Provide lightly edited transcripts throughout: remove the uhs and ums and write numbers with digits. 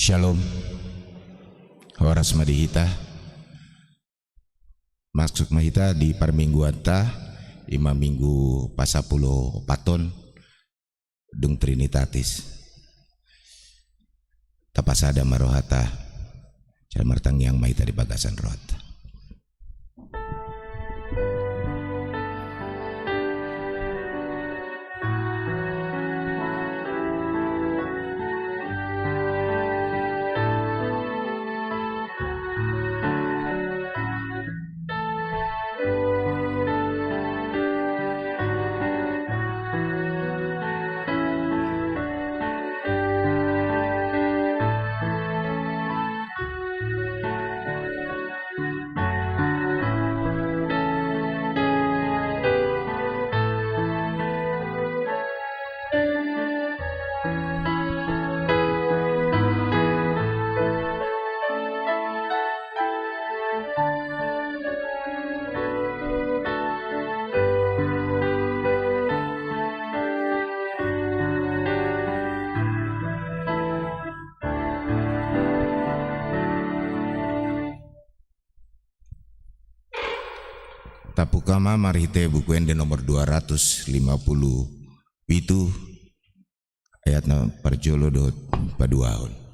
Shalom. Horas madihita. Maksud mahita di parmingguan ta 5 minggu pasapulo paton dung Trinitatis. Tapasada marohata jalmartang yang mahita di bagasan rohata. Tapukama marite buku ende nomor 250 itu ayatna parjolo dot paduaon.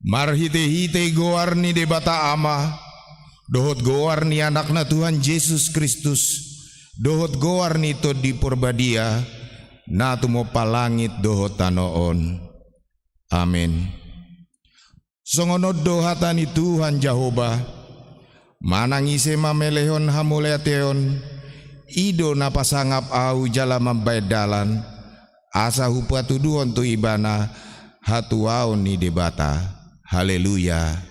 Marhite-hite goarni debata ama, dohot goarni anakna Tuhan Yesus Kristus, dohot goarni to di purbadia, na tumo palangit dohot tanoon. Amin. Songonod dohatani Tuhan Jehova, manangise mamelehon hamuleateon, ido napasangap au jala mambaydalan, asa hupatuduhon tu ibana, hatuaon ni debata. Haleluya.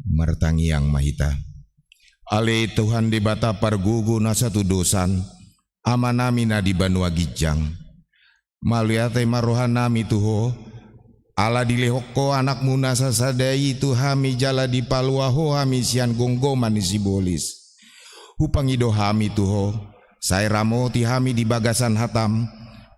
Martangi yang mahita. Ale Tuhan di bata pargugu na satu dosan, amanami na di banua gijang. Maliate marohanami tuho, ala dilehoko anak muna sasadai tu hami jala di paluaho hami sian gonggoman si bolis. Hupangido hami tuho, saya ramoti hami di bagasan hatam,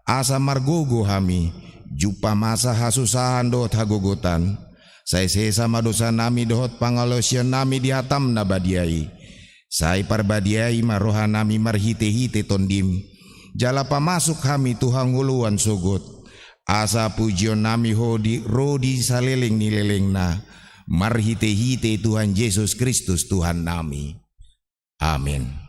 asa margogo hami, jupa masa hasusahan dohot hagogotan, sai sesama dosa nami dohot pangalosian nami dihatam na badiai, sai parbadiai maroha nami marhite-hite tondim, jala pamasuk kami Tuhan nguluan sogot, asa pujion nami rodi saleleng nileleng na, marhite-hite Tuhan Yesus Kristus Tuhan nami. Amin.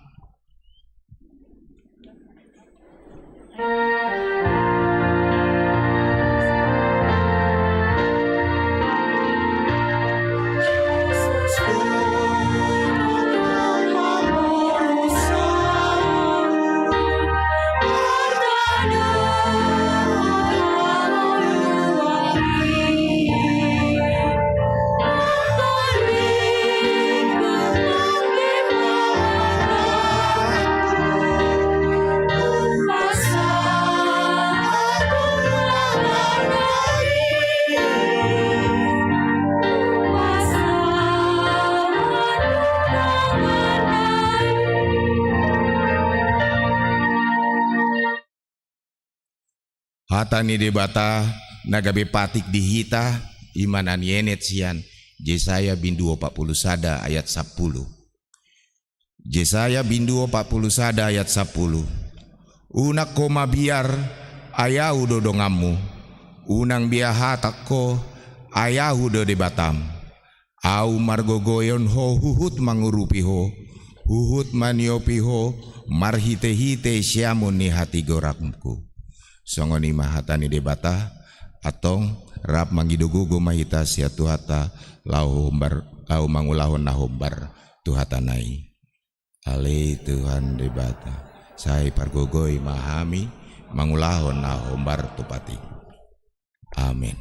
Hatani debata nagabe patik dihita imanan yenet sian Yesaya binduo 40 sada ayat 10. Yesaya binduo 40 sada ayat 10. Unak ko mabiar ayahu dodongamu, unang biahatak ko ayahu do debatam. Au margogoyon ho huhut mangurupi ho, huhut maniopi ho, marhite-hite siamun ni hati gorakku. Songoni mahatani debata atong rap mangidugugo mahita sia tuhata lau mangulahon na hombar tuhatanai. Ale Tuhan debata sai pargogoi mahami mangulahon na hombar tupati. Amin.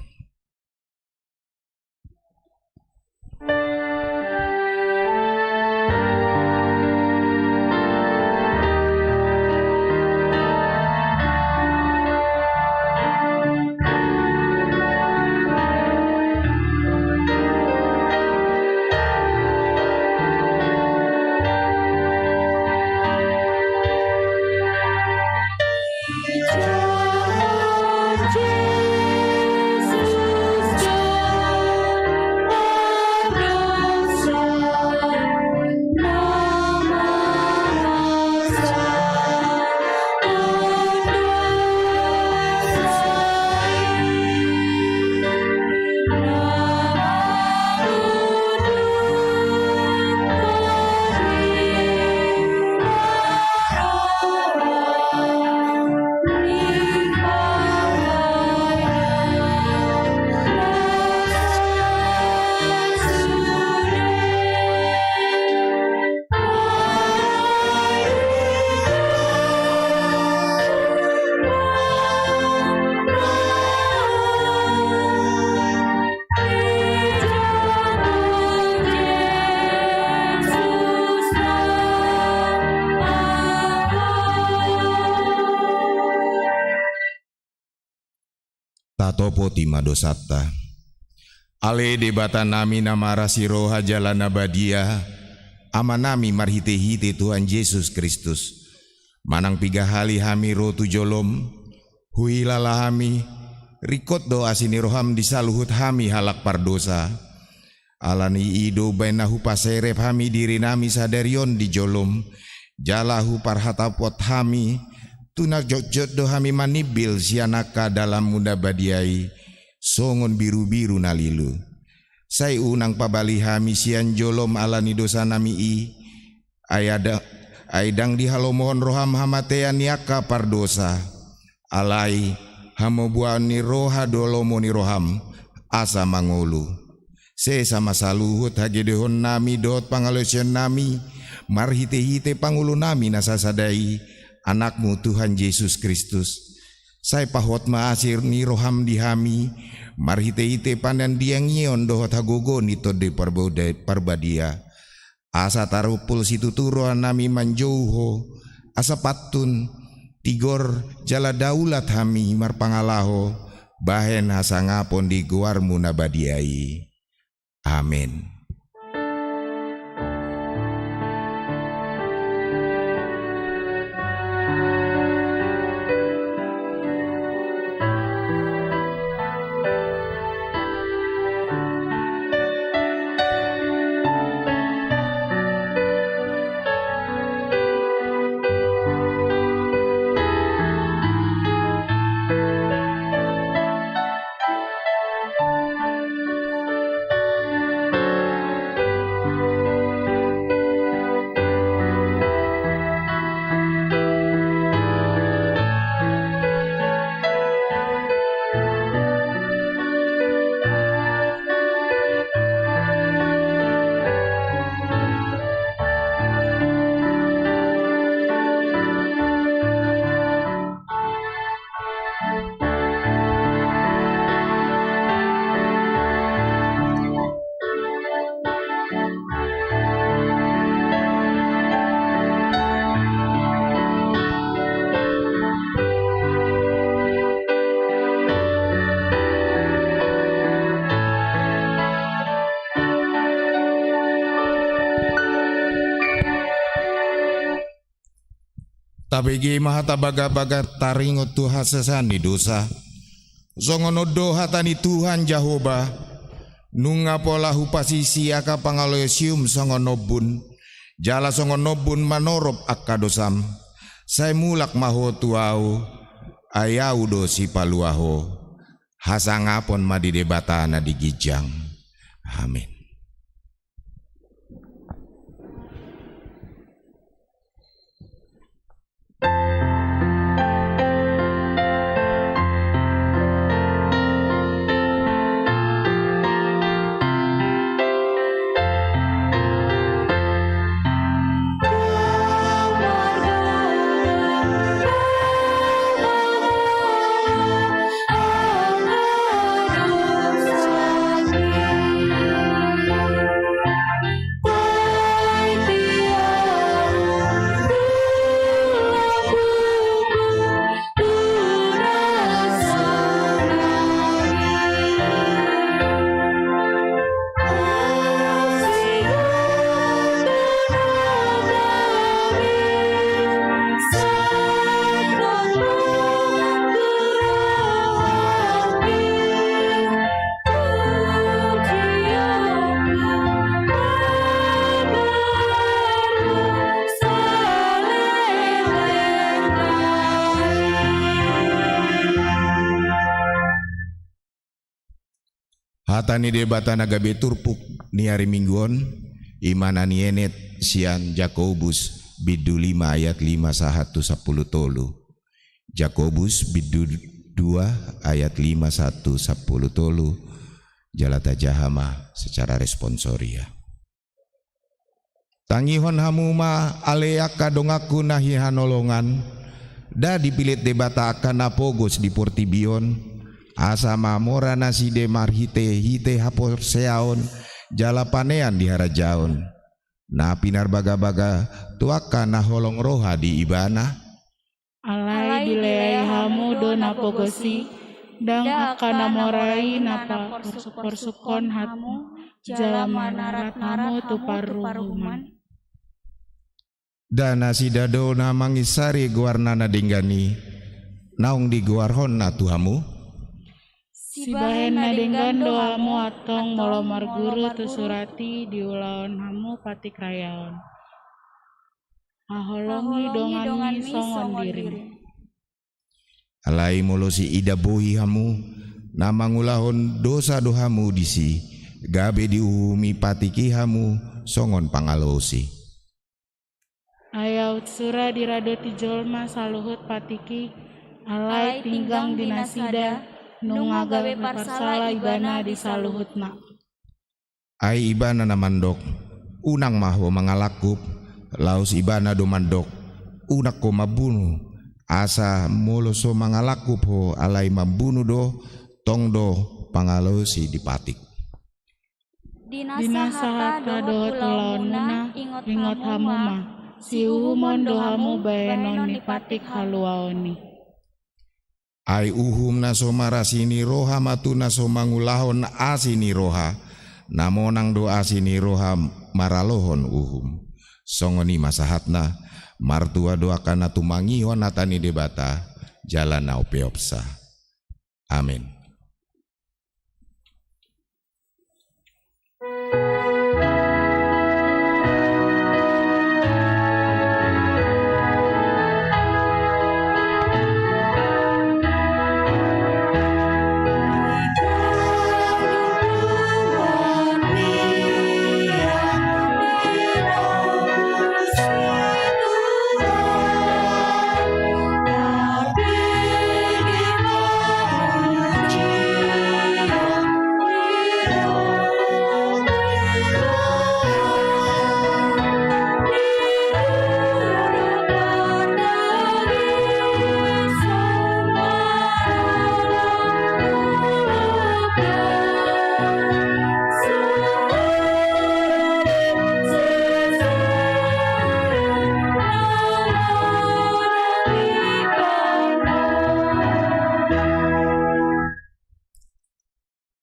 Tatopo tima dosata. Ale debata nami namara siroha jalana badia, amanami marhite-hite Tuhan Yesus Kristus. Manang piga hali hami rotu jolom, huilala hami, rikot doa sini roham disaluhut hami halak pardosa. Alani ido bainahu paserep hami diri nami sadarion di jolom, jalahu parhatapot hami, tunak jot-jot do hami manibil sianaka dalam muda badiai, songon biru-biru nalilu. Sai unang pabali hami sian jolom alani dosa nami aidang di halomohon roham hamatean yaka pardosa. Alai hamobuani roha dolomo ni roham asa mangolu. Se sama saluhut hagedehon nami dot pangalosian nami, marhite-hite pangulu nami nasasadai, anakmu Tuhan Yesus Kristus. Sai pahot maasir ni roham dihami, marhite-hite pandan diang nyion dohot hagogo nito de parbadia. Asa tarupul situ turuan nami manjouho, asa patun tigor jala daulat hami marpangalaho, bahen asa ngapon di guarmu nabadiai. Amin. tabegi mahata baga-baga taringot Tuhan sesani dosa. Songono doha tani Tuhan Jehovah. Nunga pola hupasisi aka pangaloyosium songono bun. Jala songono bun manorop akadosam. Saya mulak maho tuau. Ayau dosi paluaho. Hasangapon madi debatana di Gijang. Amin. Hatani debata nagabe turpuk ni hari mingguon imana ni enet sian Jakobus bidu 5 ayat 5 sahatu 10 tolu. Jakobus bidu 2 ayat 5 1 10 tolu. Jalata jahama secara responsoria. Tangihon hamuma aleaka dongaku nahi hanolongan. Da dipilit debata akan napogos di Portibion. Asama mora nasi de marhite hite hapor seaon jala panean di harajaon. Na pinar baga-baga tuaka na holong roha di ibana. Alai dilei hamu do napogosi dang akana morai napa persukon hamu jala manarat hamu tu paruhuman. Dana si dado na mangisari guarnana dinggani naung di guarhon na tuhamu. Si bahen na denggan doamu atong molomar guru tu surati diulaon hamu patik rayaon. Aholongi dongan mi songon diri. Alai molosi ida bohi hamu namangulahon dosa dohamu disi gabe diuhumi patiki hamu songon pangalosi. Ayaut sura diradoti jolma saluhut patiki alai tinggang dinasida. Nunga gawe parsala ibana di saluhutna. Ai ibana na mandok unang mahwa mangalakup laus ibana do mandok unak ko mabunuh asa moloso mangalakup ho alai mabunuh do tong do pangalosi dipatik. Dinasahata do tulaonuna ingot hamu ma si uhumon do hamu baenon dipatik haluaoni. Ai uhum na somarasini roha matu na somangulahon asini roha namonang do asini roha maralohon uhum songoni masahatna martua doakan na tumangihon natani debata jalan na opeopsa. Amin.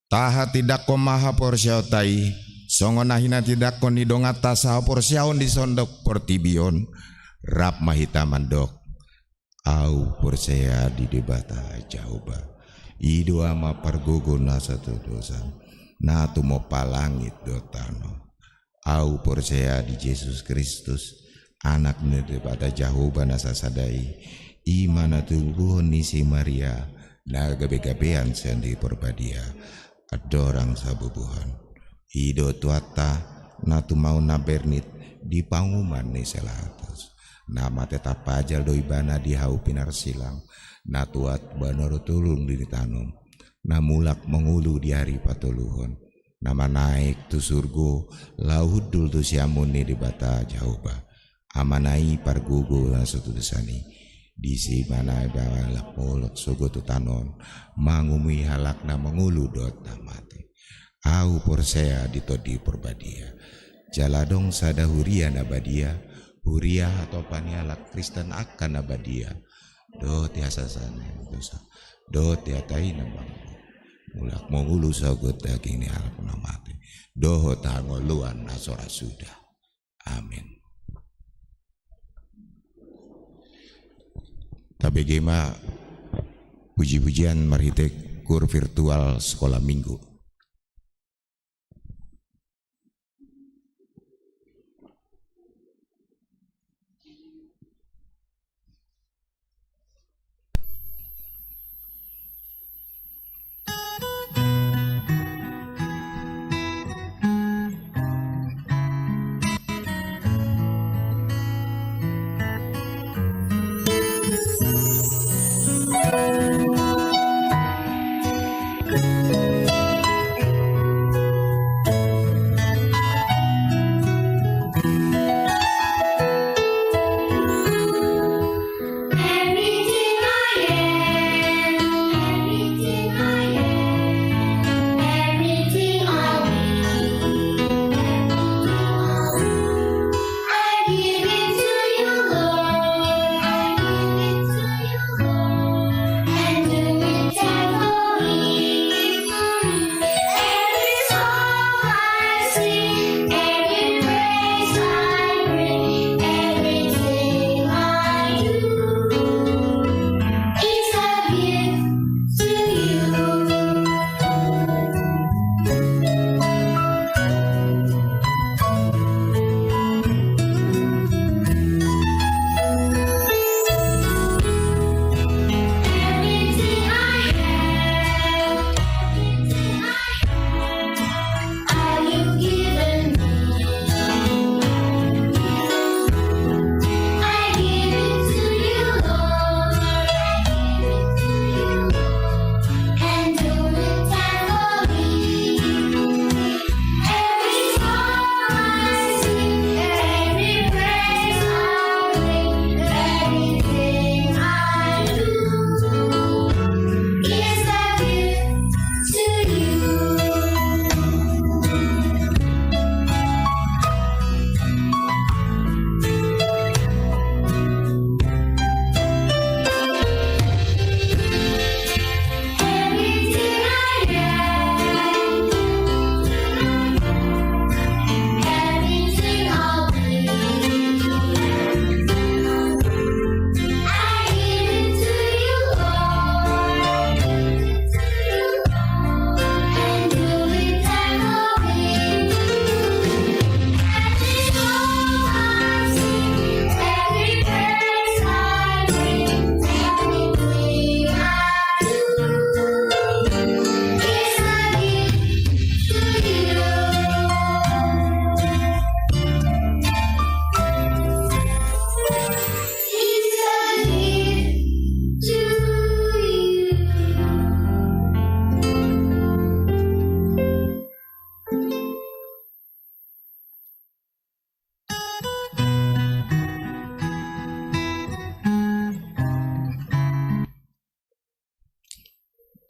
Taha tidak ko maha porsiao tai songonahina tidak ko nidongata saha porsiaon di sondok Portibion rap mahita mandok Au percaya di debata Jehovah. Ido ama pargogo na satu dosa. Na tumo palangit dotano. Au percaya di Yesus Kristus, anak daripada Jehovah nasa sadai. Imana tulbuhon ni si Maria, na gabe-gabean sendi perbadia. Adorang sabubuhan. Ido tuata na tumau na bernit di panguman ni selatus. Nama tetap pajal doi bana di hau pinar silang. Na tuat banoro tulung di tanum. Na mulak mengulu di hari patuluhon. Nama naik tu surgo lauhudul tu siamuni di bata Jehovah. Amanai pargugo na sutu desani. Di si mana balak molok sogo tu tanon. Mangumi halak na mengulu dot mati. Au porsea ditodi perbadia. Jaladong sada huria nabadia. Huria atau panialak Kristen akan nabadia. Do tiasa sana dosa. Do tiatai nabang. Mulak mengulu sogot daging ni halak na mati. Doho tangoluan nasora sudah. Amin. Tapi gema puji-pujian maritek kur virtual sekolah minggu.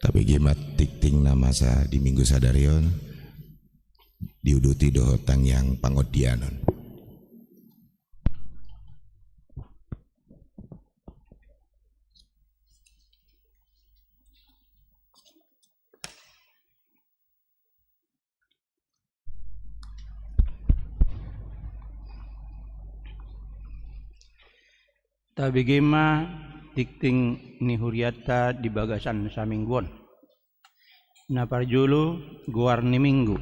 Tapi gimat tikting nama sa di minggu sadarion diuduti dohotang yang pangodianon. Tabigima tikting ni huriata di bagasan sa mingguon. Na parjolo guar ni minggu.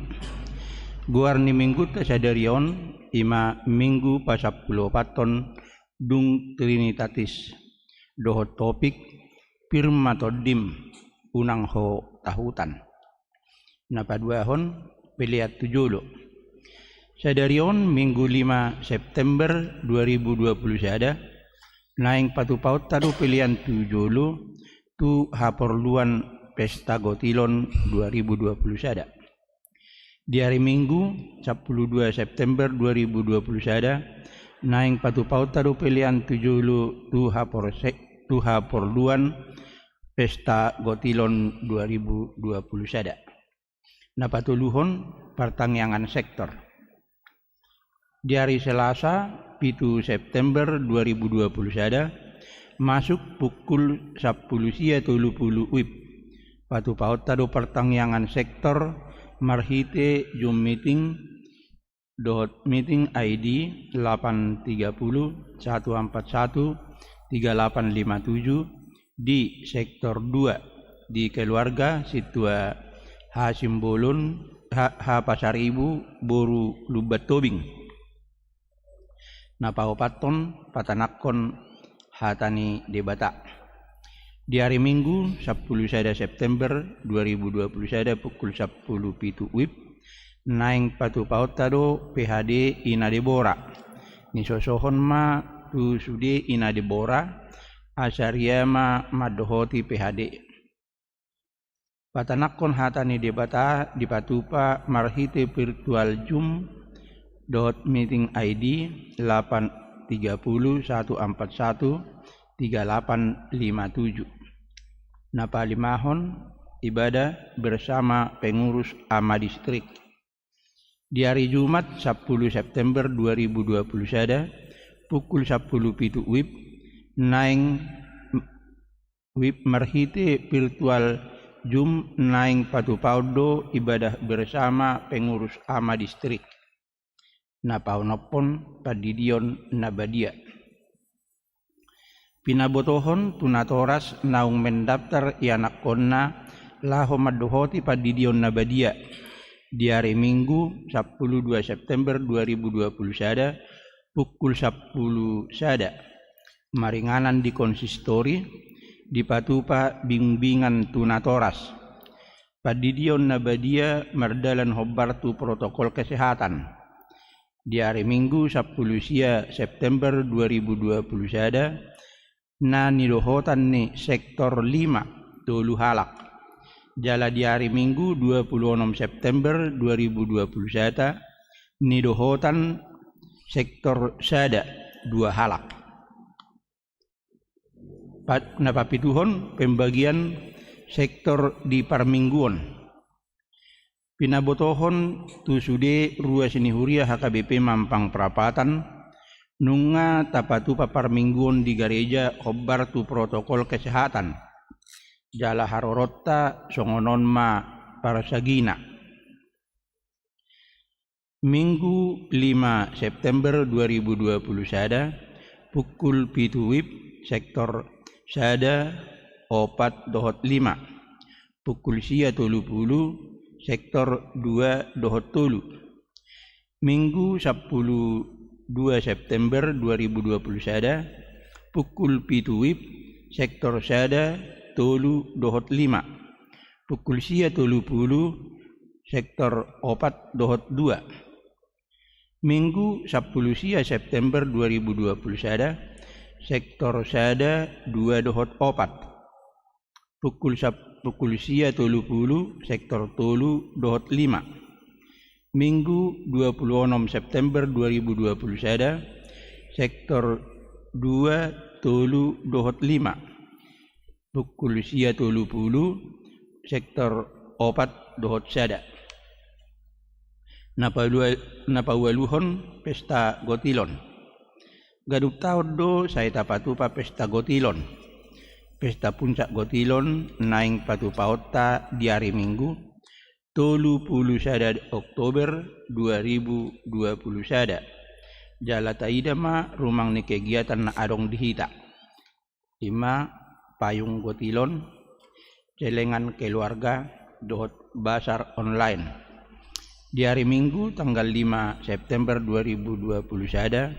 Guar ni minggu ta sadarion ima minggu pa 10 paton dung Trinitatis. Dohot topik firma todim unang ho tahutan. Na paduahon pilihat tujolo. Sadarion minggu 5 September 2020 sada naing patupaut tadu pilihan tujolo tu haporluan Pesta Gotilon 2020 sada. Di hari Minggu 12 September 2020 sada naing patupaut tadu pilihan tujolo tu haporluan Pesta Gotilon 2020 sada. Na patuluhon pertangyangan sektor. Di hari Selasa 7 September 2020 sada masuk pukul 10.30 WIB. Patupaut tadu pertangyangan sektor marhite Zoom meeting dot meeting ID 830 141 3857 di sektor 2 di keluarga Situa Hasim Bolon H Pasar Ibu Boru Lubat Tobing. Napaupaton patanakon hatani debata. Di hari Minggu 10 September 2020 pukul 10.07 WIB naing patupaut tado PHD ina Debora. Ni sosohon ma tu sude ina Debora asaria ma madohoti PHD. Patanakon hatani debata dipatupa marhite virtual Zoom dot meeting ID 830 141 3857. Napalimahon ibadah bersama pengurus AMA distrik. Di hari Jumat 10 September 2020 sada pukul 10.07 WIB naing WIB marhite virtual Zoom naing patupaudo ibadah bersama pengurus AMA distrik. Napaunopon padidion nabadia. Pinabotohon tunatoras naung mendaftar ianak konna laho madohoti padidion nabadia di hari Minggu 12 September 2020 sada pukul 10 sada maringanan di konsistori di patupa bimbingan tunatoras padidion nabadia merdalan hobartu protokol kesehatan di hari Minggu 10 September 2020 sada na nidohotan ni sektor 5 tolu halak. Jala di hari Minggu 26 September 2020 sada nidohotan sektor sada 2 halak. Napapituhon pembagian sektor di parmingguon. Pinabotohon tu sude rua sinihuria HKBP Mampang Perapatan nunga tapatupa parmingguon di gereja khobar tu protokol kesehatan jala harorotta songonon ma parasagina. Minggu 5 September 2020 sada pukul 7 WIB sektor sada 4.5 pukul sia 30 sektor 2.30. Minggu 2 September 2020 sada pukul 7 WIB sektor sada tolu 5 pukul sia 30 sektor 4.2. Minggu 10 sia September 2020 sada sektor sada 2.4 pukul sia 30 sektor tolu 5. Minggu 26 September 2020 sada sektor 2 tolu 5 pukul sia 30 sektor 4 sada. Napawaluhon Pesta Gotilon. Gadup taon do saya tapatupa Pesta Gotilon. Pesta Puncak Gotilon naing patupaota di hari Minggu 30 sada Oktober 2020 sada. Jala taida ma rumang ni kegiatan na adong dihita. Ima payung gotilon, celengan keluarga, dohot basar online. Di hari Minggu tanggal 5 September 2021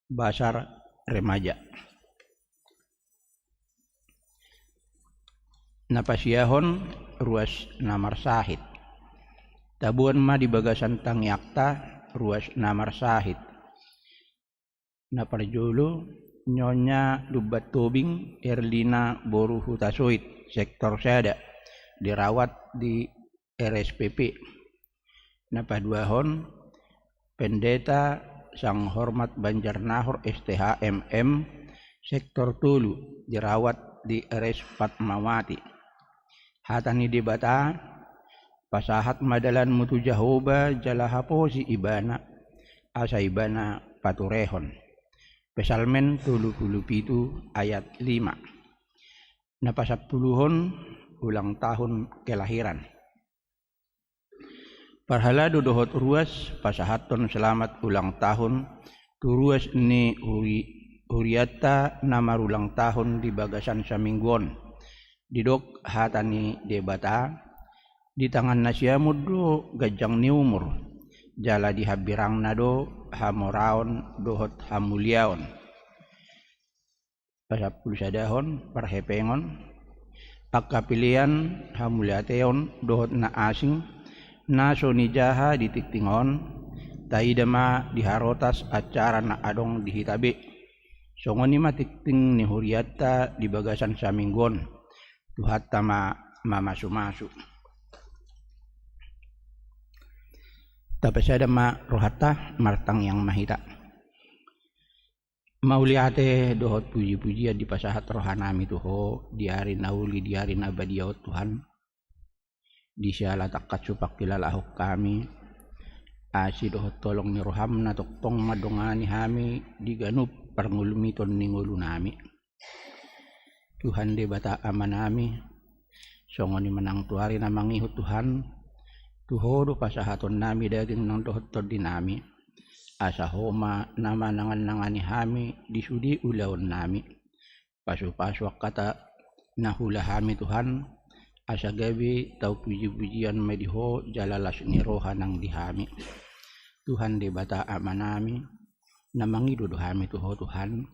basar remaja. Napasiyahon ruas namar sahid. Tabuan ma di bagasan tangyakta ruas namar sahid. Naparjolo Nyonya Lubat Tobing Erlina Boru Hutasoit sektor Sada dirawat di RSPP. Napaduahon Pendeta Sang Hormat Banjarnahor STHMM sektor Tulu dirawat di RS Fatmawati. Hatani di Bata pasahat madalan mutu Jahoba jalahaposi ibana asa ibana paturehon. Pesalmen 37 ayat 5. Napasapuluhon ulang tahun kelahiran. Parhala dodohot ruas pasahaton selamat ulang tahun tu ruas ni huriata nama ulang tahun di bagasan samingguon. Didok hatani debata di tangan nasiamud do gajang ni umur jala di habirang nado hamoraon dohot hamuliaon pasapul sadahon parhepengon akapilian hamuliateon dohot na asing na sonijaha ditiktingon taidama diharotas acara na adong dihitabe songoni matikting ni huriata di bagasan saminggon tuhat tama mamasu-masu. Tapos ada ma rohata martang yang mahita. Mauliate dohot puji-pujian di pasahat rohanami tuho di hari nauli di hari nabadiyaw Tuhan. Di siala takat supak kilalahok kami. Asi dohot tolong ni roham na toktong madongani hami di ganup parngulumiton ni ngulu nami. Tuhan de bata amanami songoni menang tuari na mangihut Tuhan tuhodo pasahaton nami daging nang dohot dinami asa homa nama nangan-nangani hami disudi ulaon nami pasu-paswak kata nahula hami Tuhan asa gabi tau puji-pujian mediho jalalas ni roha nang dihami Tuhan de bata amanami namangidudo hami tuho Tuhan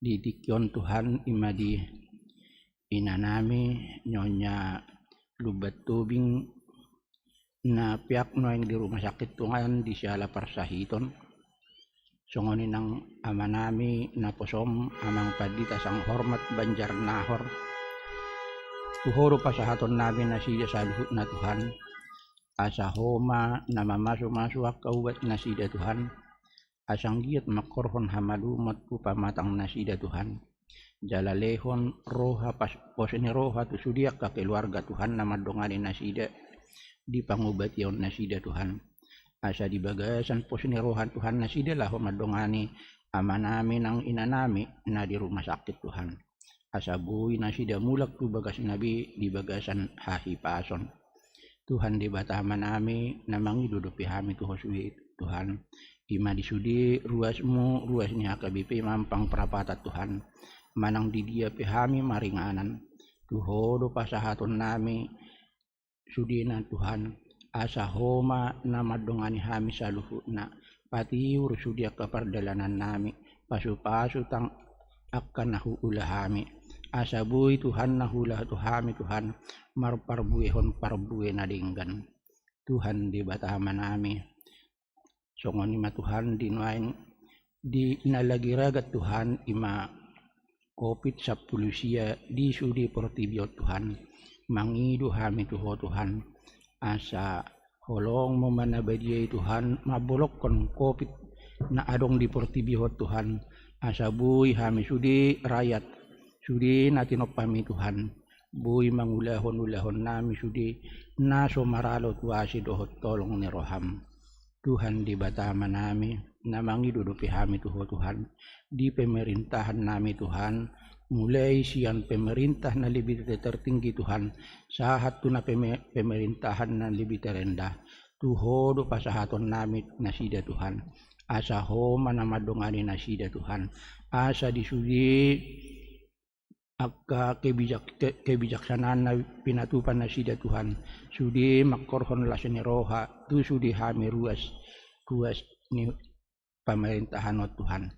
didikyon Tuhan imadi inanami Nyonya Lubat Tobing na piak no yang di rumah sakit Tuhan di siala parsahiton songoni nang amanami na posom amang padita Sang Hormat Banjarnahor tuhoro pasahaton namin na siya saluhut na Tuhan asa homa na mamasu-masu akaubat na sida Tuhan asang giat makorhon hamalumat pupamatang na sida Tuhan jalalehon roha poseni roha tu sudiak ka keluarga Tuhan nama dongani nasida di pangubation nasida Tuhan asa di bagasan poseni roha Tuhan nasida lah madongani amanami nang inanami na di rumah sakit Tuhan asa bui nasida mulak tu bagas nabi di bagasan hahipason Tuhan di bataman nami namangi dudupi hami tu hosui Tuhan ima disudi ruasmu ruasnya HKBP mampang perapata Tuhan manang di dia pihami maringanan tuhodo pasahaton nami sudina Tuhan asa homa nama dongani hami saluhutna patiur sudia kepardalanan nami pasu-pasu tang akan nahu ulahami asa bui Tuhan nahulah tuhami Tuhan marparbuehon parbue nadinggan Tuhan di batahaman nami songoni ma Tuhan dinuain di nalagi ragat Tuhan ima COVID 10 di sudi portibio Tuhan mangidu hami tuho Tuhan asa holong memanabadiai Tuhan mabolokkan COVID na adong di portibio Tuhan asa bui hami sudi rakyat sudi natinopami Tuhan bui mangulahon-ulahon nami sudi naso maralo tuasi dohot tolong ni roham Tuhan di bataman nami namangidu dupi hami tuho Tuhan di pemerintahan nami Tuhan mulai siang pemerintah na lebih tertinggi Tuhan sahat tu na pemerintahan na lebih terendah tuhodo pasahaton nami nasida Tuhan asa homa na madongani nasida Tuhan asa disudi Akka kebijaksanaan na pinatupan na sida Tuhan. Sudi makorhon lasan ni roha. Tu sudi hami ruas ni pemerintahan o Tuhan.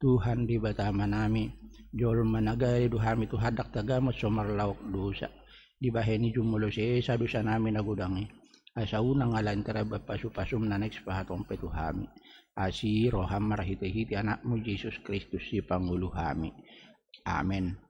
Tuhan di batama nami. Jol managay duhami tu hadak tagamo somarlaok dosa. Di baheni jumulo si Esa dosa nami nagudangi. Asa unang ngalan tara bapasupasum na next pahatong petuhami. Asi roham marahiti-hiti anakmu Yesus Kristus si Pangulo hami. Amen.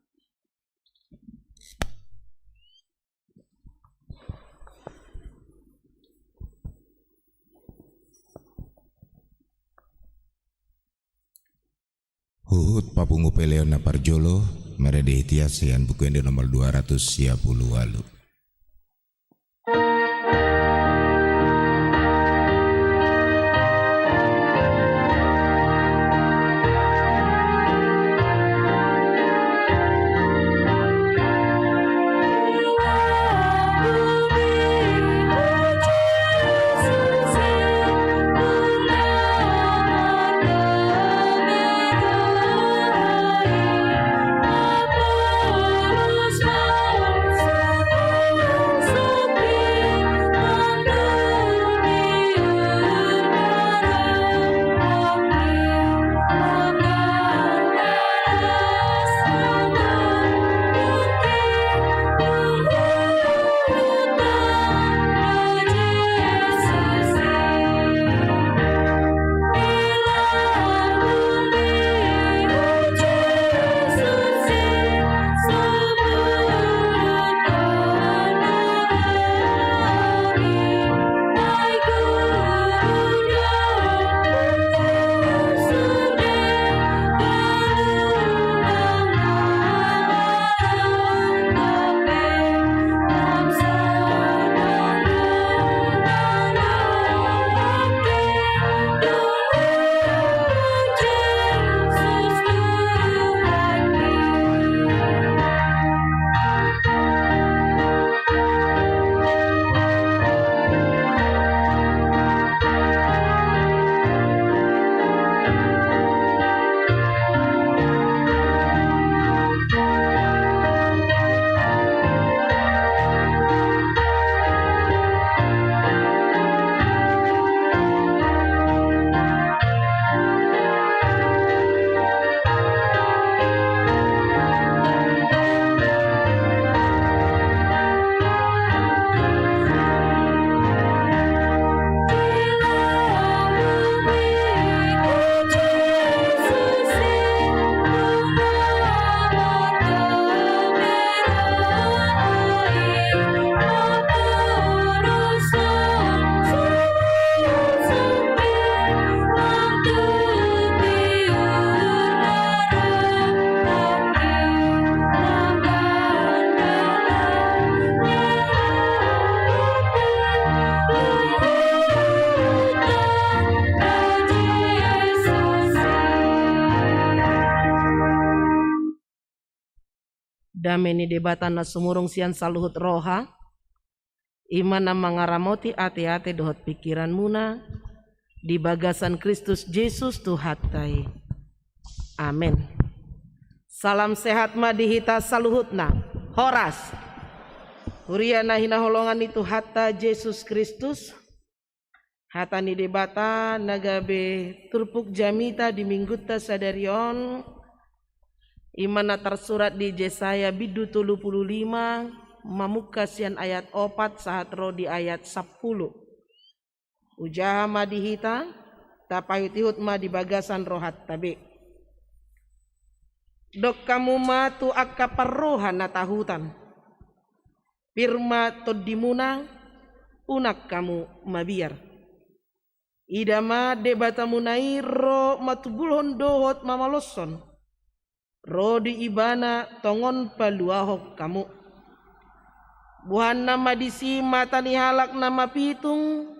Huhut papungu peleon na parjolo, meredehtia sean buku yang nomor 210 walu. Dameni debatan na sumurong siyan saluhut roha. Iman na mangaramoti ate-ate dohot pikiran muna. Di bagasan Kristus Yesus Tuhatay. Amin. Salam sehat madihita saluhutna. Horas. Huria na hinaholongan itu hatta Yesus Kristus. Hata ni debata nagabe turpuk jamita di mingguta sadarion. Imana tersurat di Yesaya bidu 35 mamukasian ayat 4 saat roh di ayat 10. Ujaha madihita tapayutihut ma di bagasan rohat tabi. Dok kamu ma tu akka perrohan natahutan. Pirma todimuna unak kamu mabiar. Idama debatamunai ro matubulhon dohot mamaloson. Rodi ibana tongon paluahok kamu. Buhan nama disi mata nihalak nama pitung.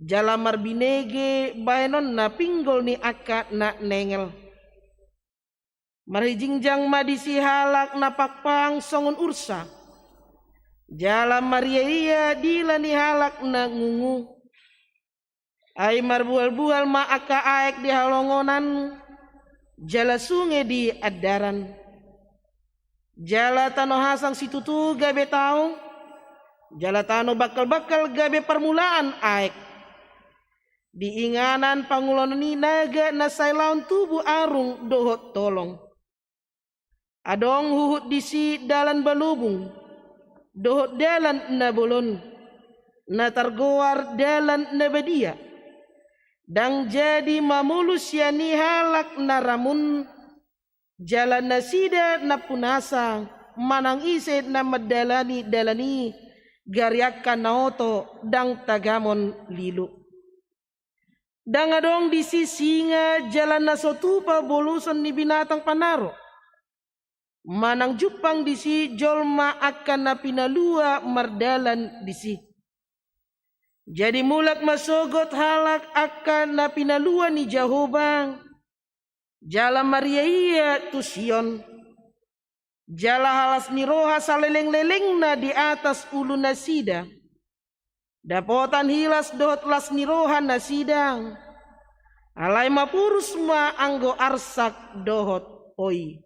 Jalamar binege baenon na pinggol ni akka na nengel. Marijingjang madisi halak na pakpang songon ursa. Jalam maria dila ni halak na ngungu. Ay marbual-bual ma akka aek di halongonan. Jala sungai di adaran. Jalatano hasang situtu gabe tau. Jalatano bakal-bakal gabe permulaan aek. Diinganan pangulon ni naga na sailaon tubuh arung dohot tolong. Adong huhut disi dalan balubung. Dohot dalan na bolon. Na targoar dalan na badia. Dang jadi mamulus yani halak na ramun. Jalan nasida na punasa. Manang ise na dalani gariakan naoto dang tagamon lilu. Dang adong di sisinga jalan nasotupa bolusan ni binatang panaro. Manang jupang di si jolma akan na pinalua mardalan di si. Jadi mulak masogot halak akan na pinalua ni Jahobang. Jala Maria iya tusion. Jala halas ni roha saleleng-leleng na di atas ulu nasida. Dapotan hilas dot las ni roha nasidang. Alai mapurus ma anggo arsak dohot oi.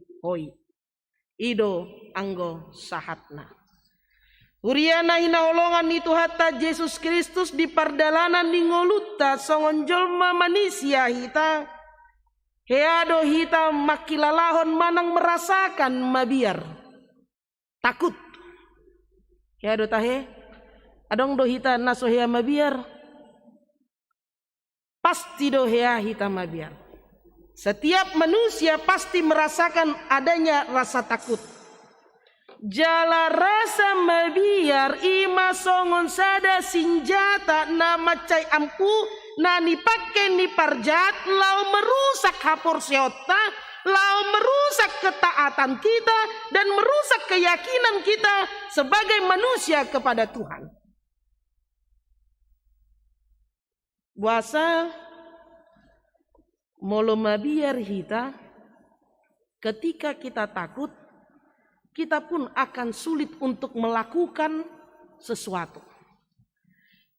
Ido anggo sahatna. Uriana hinaolongan ni Tuhata Yesus Kristus di pardalanan ni ngoluta songon jolma manusia hita. Heado hita makilalahon manang merasakan mabiar. Takut. Heado tahe. Adong do hita naso hea mabiar. Pasti do hea hita mabiar. Setiap manusia pasti merasakan adanya rasa takut. Jala rasa mabiar ima songon sada senjata na macai ampu na nipake ni parjat lau merusak hapor seota, lau merusak ketaatan kita dan merusak keyakinan kita sebagai manusia kepada Tuhan. Buasa molo mabiar hita ketika kita takut kita pun akan sulit untuk melakukan sesuatu.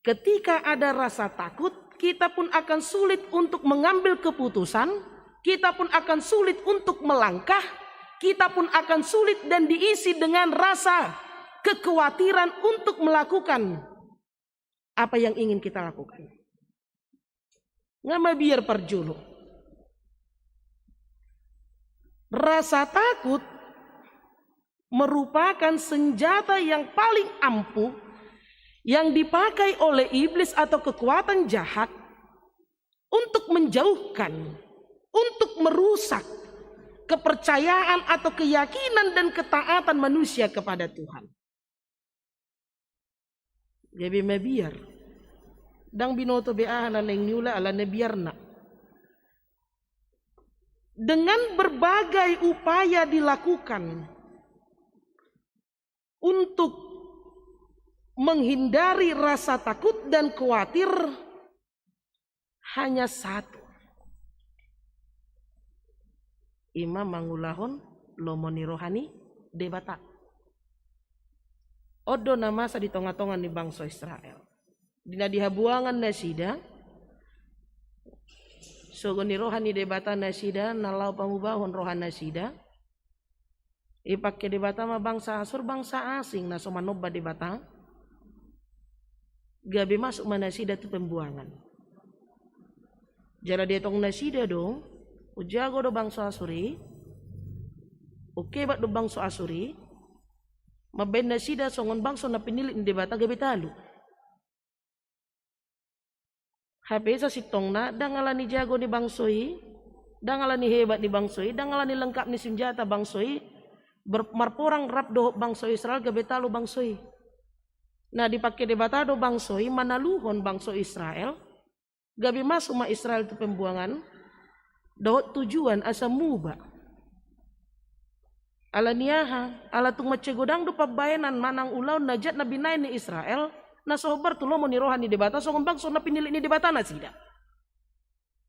Ketika ada rasa takut, kita pun akan sulit untuk mengambil keputusan, kita pun akan sulit untuk melangkah, kita pun akan sulit dan diisi dengan rasa kekhawatiran untuk melakukan apa yang ingin kita lakukan. Ngama biar perjulu. Rasa takut merupakan senjata yang paling ampuh yang dipakai oleh iblis atau kekuatan jahat untuk menjauhkan, untuk merusak kepercayaan atau keyakinan dan ketaatan manusia kepada Tuhan. Jadi mabiar dang binoto beahan aleng niula ala nebiarna. Dengan berbagai upaya dilakukan untuk menghindari rasa takut dan khawatir hanya satu. Imam mangulahon lomoni rohani debata. Odo nama sa di tonga-tonga ni bangsa Israel. Dina dihabuangan nasida. Sogoni rohani debata nasida nalau pamubahon rohan nasida. Ipakke debata ma bangsa Asur bangsa asing na somanoba debata. Gabi masuk manasida tu pembuangan. Jala dietong nasida do, ujago do bangsa Asuri. Oke bat do bangsa Asuri. Maben nasida songon bangsa na pinilit ni debata gabi talu. Habis sa sitong na dangalani jago ni bangsoi, dangalani hebat ni bangsoi, dangalani lengkap ni senjata bangsoi. Marporang rap do bangsa Israel gabetalo bangsoi. Nah dipakai debatado bangsoi manaluhon bangsa Israel. Gabi masuk ma Israel tu pembuangan. Dohot tujuan asa muba. Ala niyaha, ala tung macegodang do pabayanan manang ulaw najat na binay ni Israel. Na sobar tu lomo ni rohan ni debata songon bangsa na pinili ni debata na sida.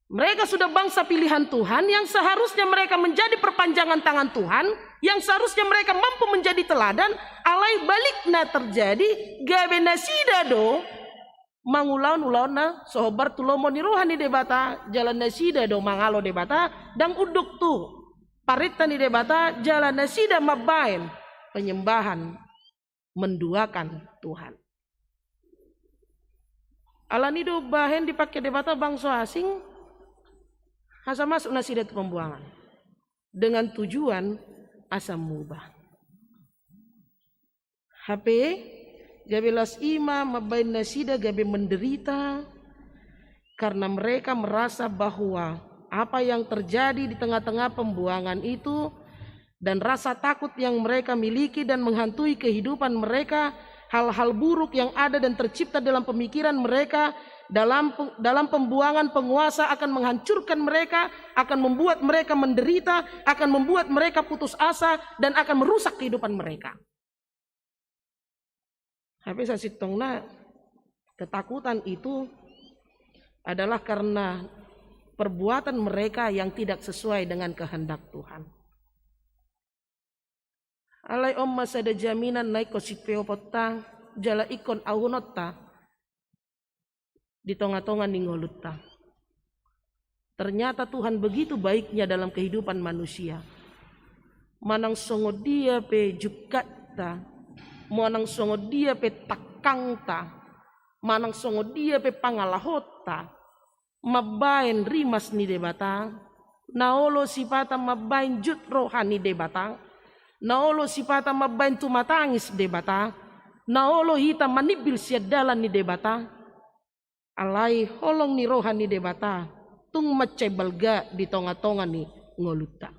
Mereka sudah bangsa pilihan Tuhan yang seharusnya mereka menjadi perpanjangan tangan Tuhan, yang seharusnya mereka mampu menjadi teladan, alai balikna terjadi gabe nasida do mangulaun na sobar tulomo ni rohani debata jalan nasida do mangalo debata dang uduk tu Parita ni debata jalan nasida mabain, penyembahan, menduakan Tuhan. Alani do bahen dipakai debata bangsa asing, asa masuk nasida itu pembuangan. Dengan tujuan asa mubah. HP gabe las ima mabain nasida gabe menderita karena mereka merasa bahwa apa yang terjadi di tengah-tengah pembuangan itu dan rasa takut yang mereka miliki dan menghantui kehidupan mereka, hal-hal buruk yang ada dan tercipta dalam pemikiran mereka dalam pembuangan penguasa akan menghancurkan mereka, akan membuat mereka menderita, akan membuat mereka putus asa dan akan merusak kehidupan mereka. Tapi saya sitongna ketakutan itu adalah karena perbuatan mereka yang tidak sesuai dengan kehendak Tuhan. Alai omma sada jaminan naik kosipeo potang jala ikon aunotta di tonga-tonga ningolutta. Ternyata Tuhan begitu baiknya dalam kehidupan manusia. Manang songo dia pe jukata, manang songo dia pe takangta, manang songo dia pe pangalahota, mabain rimas ni debata, naolo sipata mabain jut rohani debata, naolo sipata mabain tumatangis debata, naolo hita manibil siadalan ni debata, alai holong ni rohani debata, tung macebalga di tonga-tonga ni ngoluta.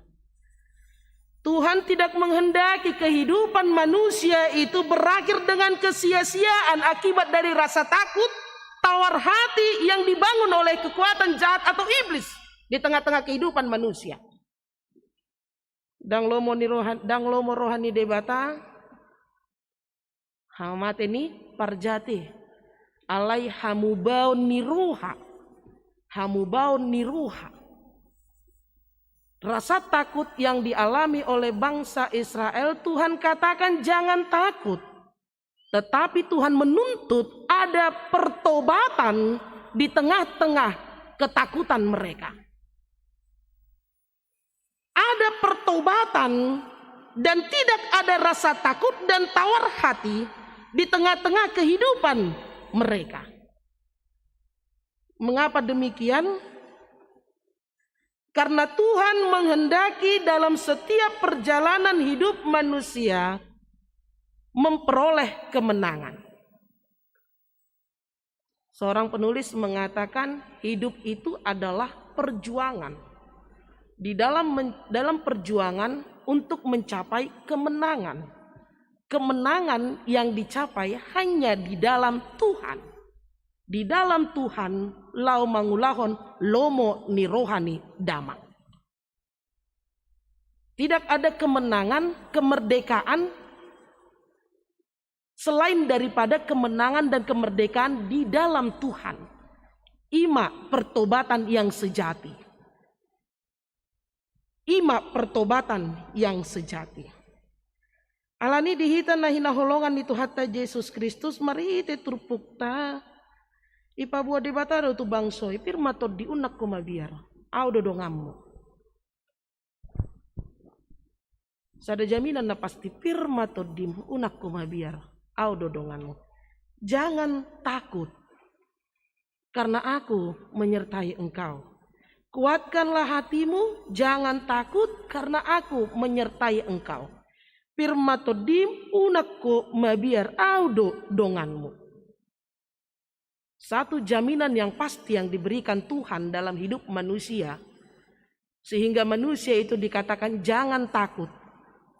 Tuhan tidak menghendaki kehidupan manusia itu berakhir dengan kesia-siaan akibat dari rasa takut, tawar hati yang dibangun oleh kekuatan jahat atau iblis di tengah-tengah kehidupan manusia. Dang lomo rohani debata, hamate ni parjati, alai hamubaun niruha, hamubaun niruha. Rasa takut yang dialami oleh bangsa Israel, Tuhan katakan jangan takut. Tetapi Tuhan menuntut ada pertobatan di tengah-tengah ketakutan mereka. Ada pertobatan dan tidak ada rasa takut dan tawar hati di tengah-tengah kehidupan mereka. Mengapa demikian? Karena Tuhan menghendaki dalam setiap perjalanan hidup manusia memperoleh kemenangan. Seorang penulis mengatakan hidup itu adalah perjuangan. Di dalam perjuangan untuk mencapai kemenangan. Kemenangan yang dicapai hanya di dalam Tuhan. Di dalam Tuhan lau mangulahon lomo ni rohani dama. Tidak ada kemenangan, kemerdekaan selain daripada kemenangan dan kemerdekaan di dalam Tuhan. Ima pertobatan yang sejati. Ima pertobatan yang sejati. Alani dihita nahina holongan itu hatta Yesus Kristus mari ite turpukta. Ipa buah debataro tu bangso firma to diunak kumabiar au dodongammu. Sada jaminan na pasti firma to dim unak kumabiar au dodonganmu. Jangan takut karena aku menyertai engkau. Kuatkanlah hatimu, jangan takut karena aku menyertai engkau. Firma to dim unak kumabiar au dodonganmu. Satu jaminan yang pasti yang diberikan Tuhan dalam hidup manusia. Sehingga manusia itu dikatakan jangan takut.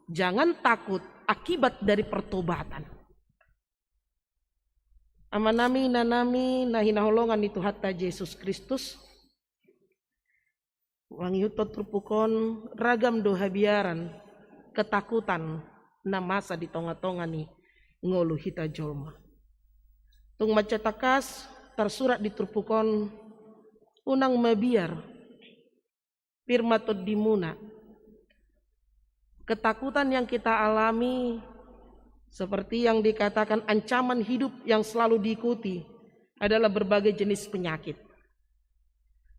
Jangan takut akibat dari pertobatan. Amanami nanami nahinaholongan itu hatta Yesus Kristus. Wangi utot rupukon ragam doha biaran. Ketakutan na masa di tonga-tonga ni ngolu hita jolma. Tung macetakas tersurat di turpukon unang mabiar firma to dimuna. Ketakutan yang kita alami seperti yang dikatakan ancaman hidup yang selalu diikuti adalah berbagai jenis penyakit.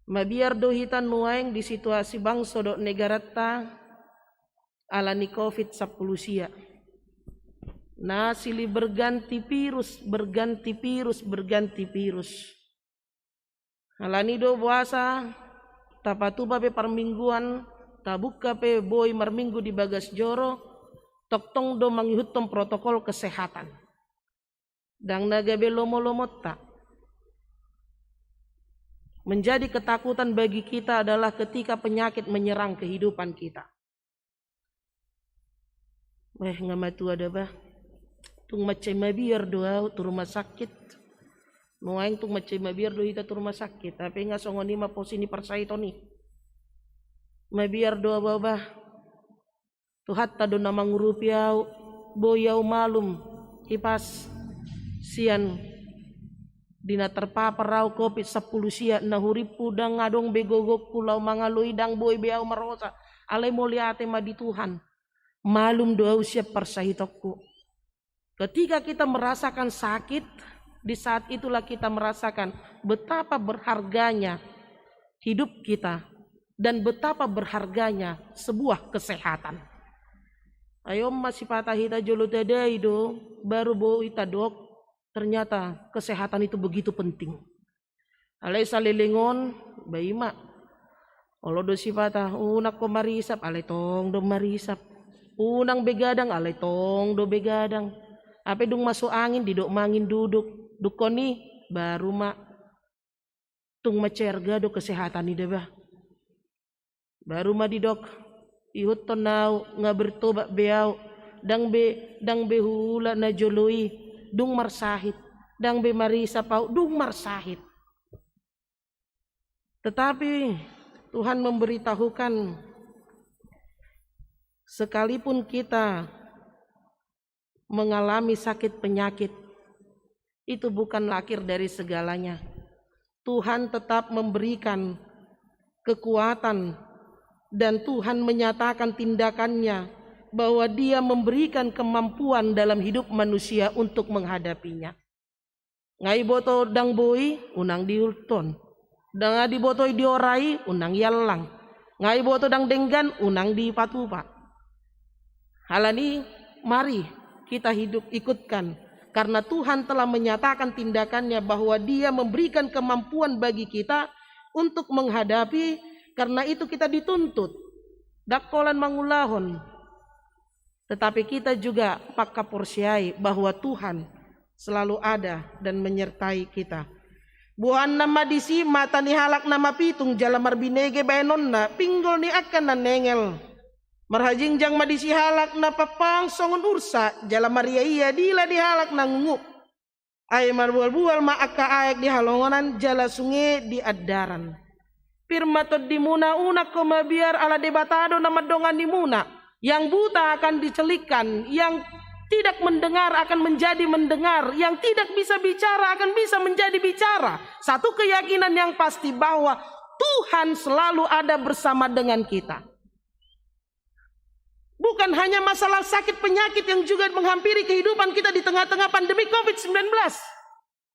Mabiar dohitan nuaeng di situasi bangsa do negarata alani COVID-10 sia. Nah, silih berganti virus. Alani do puasa, tapatupa pe permingguan, tabuka pe boy marminggu di bagas joro, toktong do mangihutong protokol kesehatan. Dang nagabe lomo-lomot tak. Menjadi ketakutan bagi kita adalah ketika penyakit menyerang kehidupan kita. Ngamatu ada bah. Tung macam mabiar doa tu rumah sakit. Nuaing tung macam mabiar doa kita tu rumah sakit. Tapi nggak songoni ma posini persaito nih. Mabiar doa bah. Tu hatta do namang rupiau boyau malum ipas sian dina terpapar rau COVID-10 sia nahuripu dang ngadong begogok pulau mangalui dang boy beau marosa alai moliate madi Tuhan malum doa usia persahitokku. Ketika kita merasakan sakit, di saat itulah kita merasakan betapa berharganya hidup kita dan betapa berharganya sebuah kesehatan. Ayo masih patah hita jolo tadai do baru bo ita dok, ternyata kesehatan itu begitu penting. Alai salilingon baima olo do sifata unak ko marisap alai tong do marisap unang begadang alai tong do begadang. Apa dung masuk angin didok mangin duduk dukoni baru mak tung macerga do kesehatan ni debah baru ma didok ihut tonau nga bertobat beau dang be hula na joloi dung marsahit dang be marisa pau dung marsahit. Tetapi Tuhan memberitahukan sekalipun kita mengalami sakit penyakit, itu bukan akhir dari segalanya. Tuhan tetap memberikan kekuatan dan Tuhan menyatakan tindakannya bahwa Dia memberikan kemampuan dalam hidup manusia untuk menghadapinya. Ngai boto dang boi unang diulton, dang adi boto diorai unang yalang, ngai boto dang denggan unang di patupa. Halani mari kita hidup ikutkan karena Tuhan telah menyatakan tindakannya bahwa Dia memberikan kemampuan bagi kita untuk menghadapi, karena itu kita dituntut dakolan mangulahon, tetapi kita juga pakaporsiai bahwa Tuhan selalu ada dan menyertai kita. Buhan nama disi mata ni halak nama pitung jalamar binege baenonna pinggol ni akan na nengel. Marhajingjang madisi halak na papang songon ursa jala Maria iya dila di halak na ngunguk. Ay marbual-bual maaka ayak di halongonan jala sungai di adaran. Pirmatod di muna unak ko mabiar ala debatado na madongan di muna. Yang buta akan dicelikan, yang tidak mendengar akan menjadi mendengar, yang tidak bisa bicara akan bisa menjadi bicara. Satu keyakinan yang pasti bahwa Tuhan selalu ada bersama dengan kita. Bukan hanya masalah sakit penyakit yang juga menghampiri kehidupan kita di tengah-tengah pandemi COVID-19.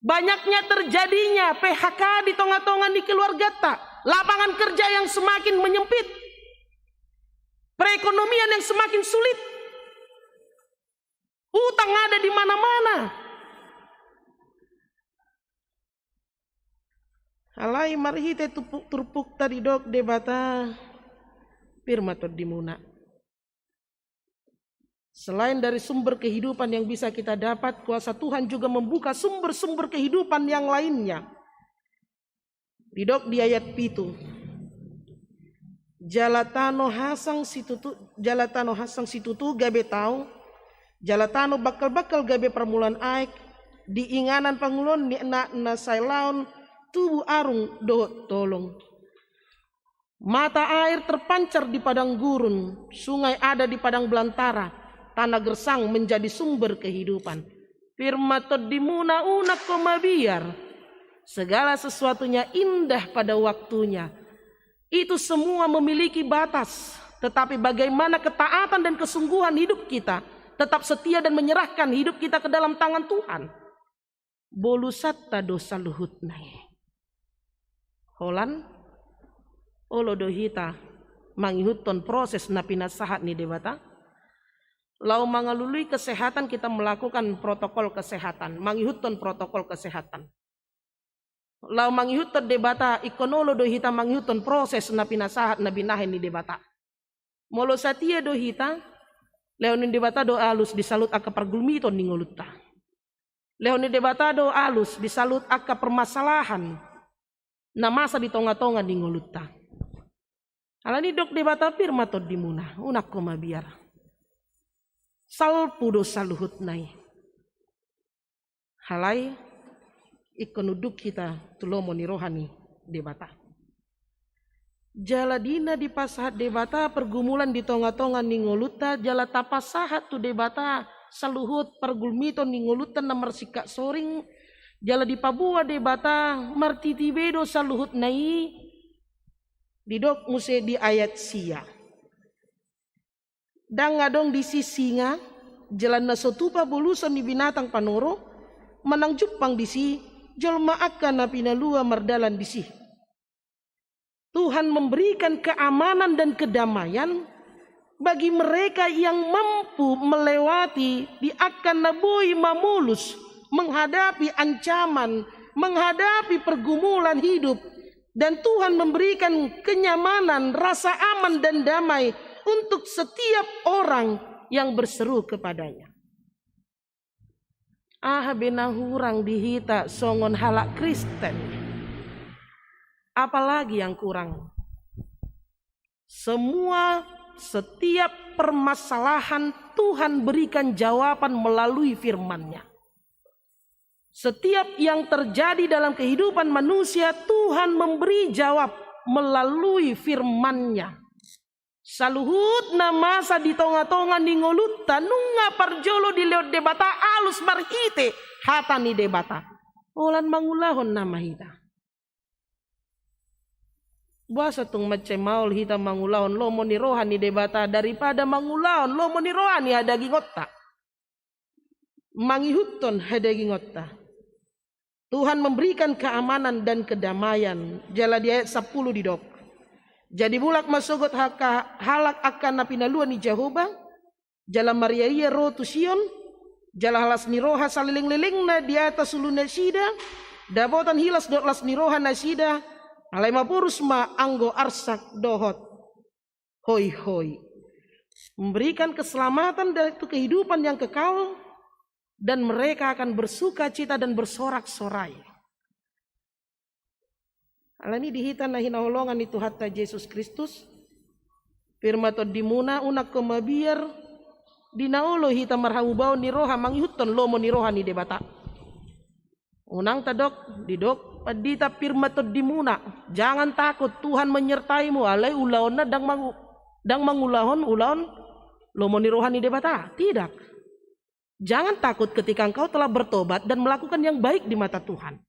Banyaknya terjadinya PHK di tengah-tengah di keluarga tak. Lapangan kerja yang semakin menyempit. Perekonomian yang semakin sulit. Utang ada di mana-mana. Alai marhite turpuk tadi dok debata pirmatod dimuna. Selain dari sumber kehidupan yang bisa kita dapat, kuasa Tuhan juga membuka sumber-sumber kehidupan yang lainnya. Didok di ayat 7. Jalatano hasang situtu gabe tau, jalatano bakal gabe permulaan aik, diinganan pangulon ni na sailaon tubuh arung do tolong. Mata air terpancar di padang gurun, sungai ada di padang belantara. Tanah gersang menjadi sumber kehidupan. Firmatod dimuna unak komabiar. Segala sesuatunya indah pada waktunya. Itu semua memiliki batas. Tetapi bagaimana ketaatan dan kesungguhan hidup kita. Tetap setia dan menyerahkan hidup kita ke dalam tangan Tuhan. Bolusatta dosa luhutnai. Holan. Olodohita. Mangihuton proses na pinasahat ni debata. Lau mangalului kesehatan kita melakukan protokol kesehatan, mangihutun protokol kesehatan. Lau mangihutun debata ikonolo do hita mangihutun proses na pinasahat na binahin ni debata. Molo satia do hita, leonin debata do alus disalut akka pergulmiton ni ngolutta. Leonin debata do alus disalut akka permasalahan na masa di tonga-tonga ni ngolutta. Alani dok debata firma tod dimuna, unak ko mabiar. Salpudo saluhut nai. Halai ikonuduk kita tulomo ni rohani debata. Jala dina di pasahat debata pergumulan di tonga-tonga ni ngoluta jala tapasahat tu debata saluhut pergulmito ni ngoluta na marsika soring jala di pabua debata martitibedo saluhut nai didok muse di ayat sia. Dan ngadong di sisinga jalan nasotupa bulusan ni binatang panoro manang jupang di si jolma akan na pinalua mardalan di si. Tuhan memberikan keamanan dan kedamaian bagi mereka yang mampu melewati di akan nabui mamulus menghadapi ancaman, menghadapi pergumulan hidup, dan Tuhan memberikan kenyamanan, rasa aman dan damai untuk setiap orang yang berseru kepadanya. Benahurang dihita songon halak Kristen. Apalagi yang kurang? Setiap permasalahan Tuhan berikan jawaban melalui firman-Nya. Setiap yang terjadi dalam kehidupan manusia Tuhan memberi jawab melalui firman-Nya. Saluhut na masa di tonga-tonga ni ngolutta nunga parjolo di lewat debata alus marhite hata ni debata. Olan mangulahon nama hita. Buasa tung macam maul hita mangulahon lomo ni rohani debata daripada mangulahon lomo ni rohani hadagi ngotta. Mangihuton hadagi ngotta. Tuhan memberikan keamanan dan kedamaian. Jala di ayat 10 di dok. Jadi bulak masugot halak akan napinaluan ni Jehovah. Jala Maria iya roh tu Sion. Jala halas ni roha saliling-liling na di atas ulu nasida. Dabotan hilas dotlas ni roha nasida. Alai mapurus ma anggo arsak dohot. Hoi hoi. Memberikan keselamatan dari itu kehidupan yang kekal. Dan mereka akan bersuka cita dan bersorak-sorai. Alani dihita na hinaholongan itu hatta Yesus Kristus. Firma to dimuna unak komabiar. Dinaulo hita marhamubao ni roha mangihutton lomo ni roha ni debata. Unang tadok didok padita firma to dimuna. Jangan takut Tuhan menyertaimu. Alai ulaon na dang mangulahon ulaon lomo ni roha ni debata. Tidak. Jangan takut ketika engkau telah bertobat dan melakukan yang baik di mata Tuhan.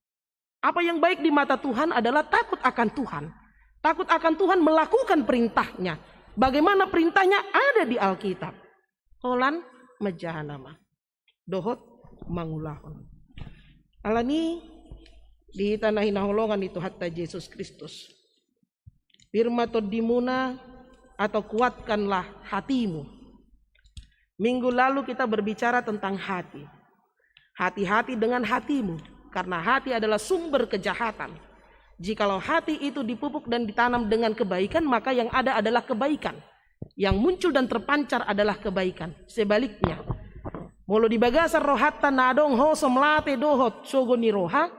Apa yang baik di mata Tuhan adalah takut akan Tuhan. Takut akan Tuhan melakukan perintahnya. Bagaimana perintahnya ada di Alkitab. Holan majahanama. Dohot mangulahon. Alani di tanah hinaholongan itu hatta Yesus Kristus. Firma to dimuna atau kuatkanlah hatimu. Minggu lalu kita berbicara tentang hati. Hati-hati dengan hatimu. Karena hati adalah sumber kejahatan. Jikalau hati itu dipupuk dan ditanam dengan kebaikan, maka yang ada adalah kebaikan. Yang muncul dan terpancar adalah kebaikan. Sebaliknya, molo di bagasar rohatta nadong hoso melate dohot sogoni roha,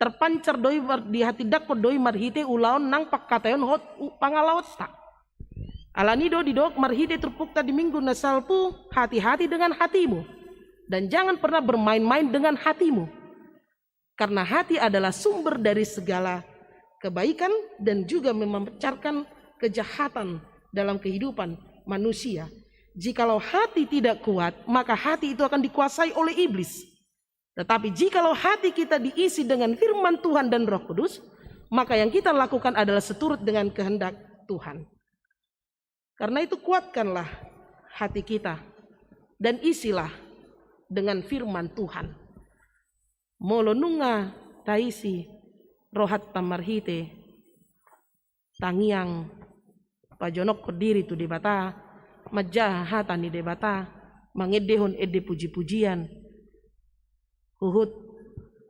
terpancar doi di hati dakpo doi marhite ulaon nang pakkatayon hot pangalawat tak. Alanido didok marhite terpukta di minggu nasalpu, hati-hati dengan hatimu. Dan jangan pernah bermain-main dengan hatimu. Karena hati adalah sumber dari segala kebaikan dan juga memancarkan kejahatan dalam kehidupan manusia. Jikalau hati tidak kuat, maka hati itu akan dikuasai oleh iblis. Tetapi jikalau hati kita diisi dengan firman Tuhan dan Roh Kudus, maka yang kita lakukan adalah seturut dengan kehendak Tuhan. Karena itu kuatkanlah hati kita dan isilah dengan firman Tuhan. Molo nunga taisi rohat tamarhite tangiang pajonok kodiri tu debata majah hata ni debata mangedehon ede puji-pujian, huhut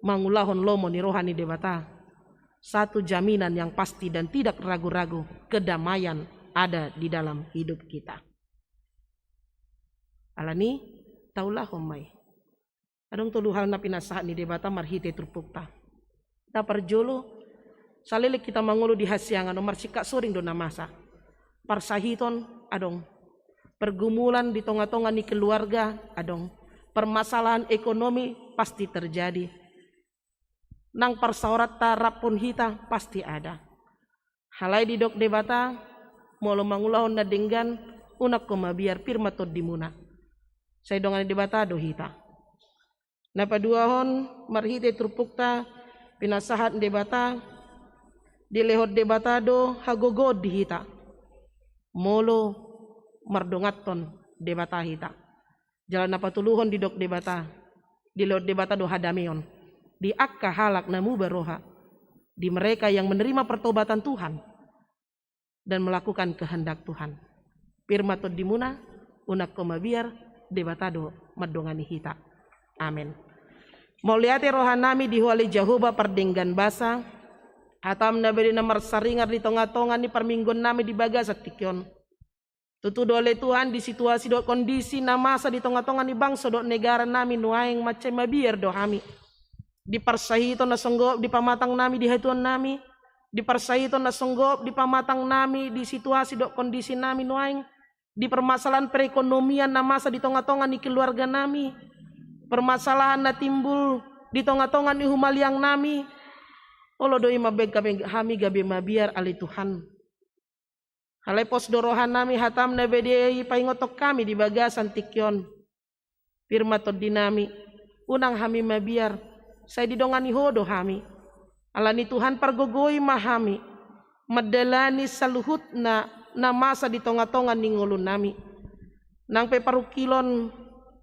mangulahon lomo ni rohani debata. Satu jaminan yang pasti dan tidak ragu-ragu, kedamaian ada di dalam hidup kita. Alani taulah homai. Adong tulu hal na pinasahan ni debata marhite trupukta. Ta parjolo salele kita mangulu di hasiangan nomar sika soring do namasa. Parsahiton adong. Pergumulan di tonga-tonga ni keluarga adong. Permasalahan ekonomi pasti terjadi. Nang persaurat tarapun hita pasti ada. Halai di dok debata molo mangulahon na denggan unak koma biar pirma tod dimuna. Saya dongan debata do hita. Napaduahon marhite trupukta pinasahat debata dilehot debata do hagogod di hita. Molo mardongaton debata hita. Jalan napatuluhon di dok debata. Dilehot debata do hadamion. Di akka halak namu baroha. Di mereka yang menerima pertobatan Tuhan dan melakukan kehendak Tuhan. Pirma tod dimuna unak koma biar debatado madongani hita. Amin. Mauliate rohanami dihuali Jehovah perdenggan basa. Hatam nabedi namar saringar di tonga-tonga ni permingguan nami di bagasat tikyon. Tutudo oleh Tuhan di situasi do kondisi namasa di tonga-tonga ni bangsa do negara nami nuaing macam mabiar do hami. Di parsahito na songgop di pamatang nami di hatuan nami. Di parsahito na songgop di pamatang nami di situasi do kondisi nami nuaing. Di permasalahan perekonomian na masa di tonga-tonga ni keluarga nami. Permasalahan na timbul di tonga-tonga ni humaliang nami. Olo doi mabeg kami hami gabi mabiar ali Tuhan. Halai pos dorohan nami hatam na bedei paingotok kami di bagasan tikyon. Firma tod dinami. Unang hami mabiar. Saya didongani hodo hami. Alani Tuhan pargogoi mahami. Madalani saluhut na masa di tonga-tonga ni ngulun nami. Nang pe parukilon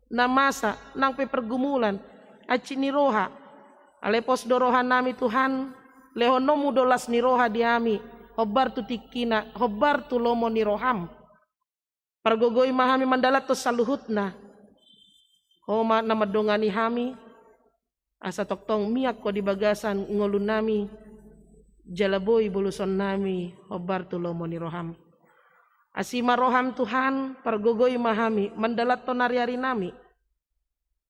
na masa, nang pe pergumulan. Aci ni roha. Alepos dorohan nami Tuhan. Lehonomu dolas ni roha diami. Hobar tu tikina, hobar tu lomo ni roham. Pargogoi mahami mandalat to saluhut na. Homa na madongani hami. Asa toktong miak ko di bagasan ngulun nami. Jalaboy buluson nami. Hobar tu lomo ni roham. Asima roham Tuhan pargogoy mahami mandalat to nari-ari nami.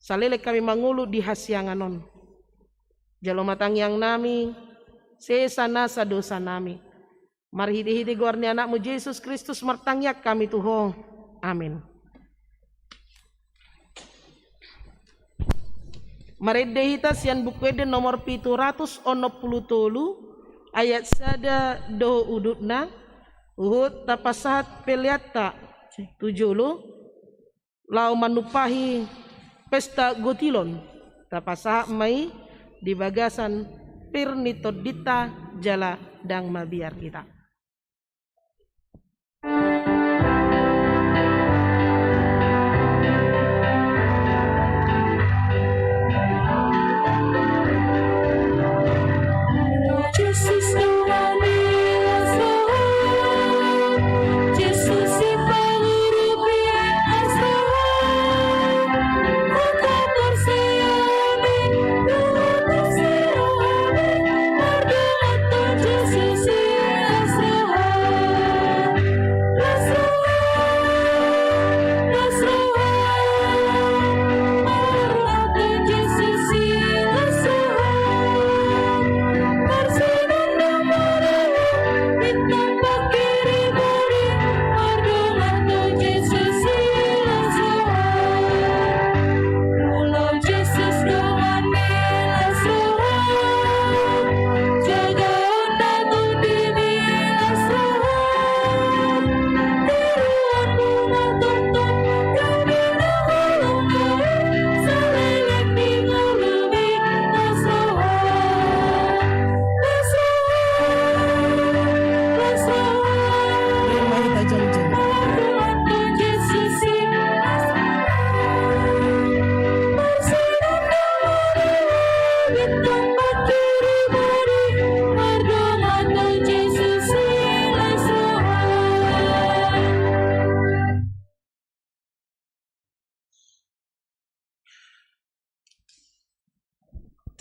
Salele kami mangulu di hasianganon. Jalo matang yang nami sesa nasa dosa nami. Marhiti-hiti gorni anakmu Yesus Kristus martangyak kami Tuhan. Amin. Maredehita sian bukwede nomor 763 ayat sada do udutna. Uhud tapasat peliata 70 lau manupahi pesta gotilon tapasa mai di bagasan pirnitodita jala dang mabiar kita. Jesus,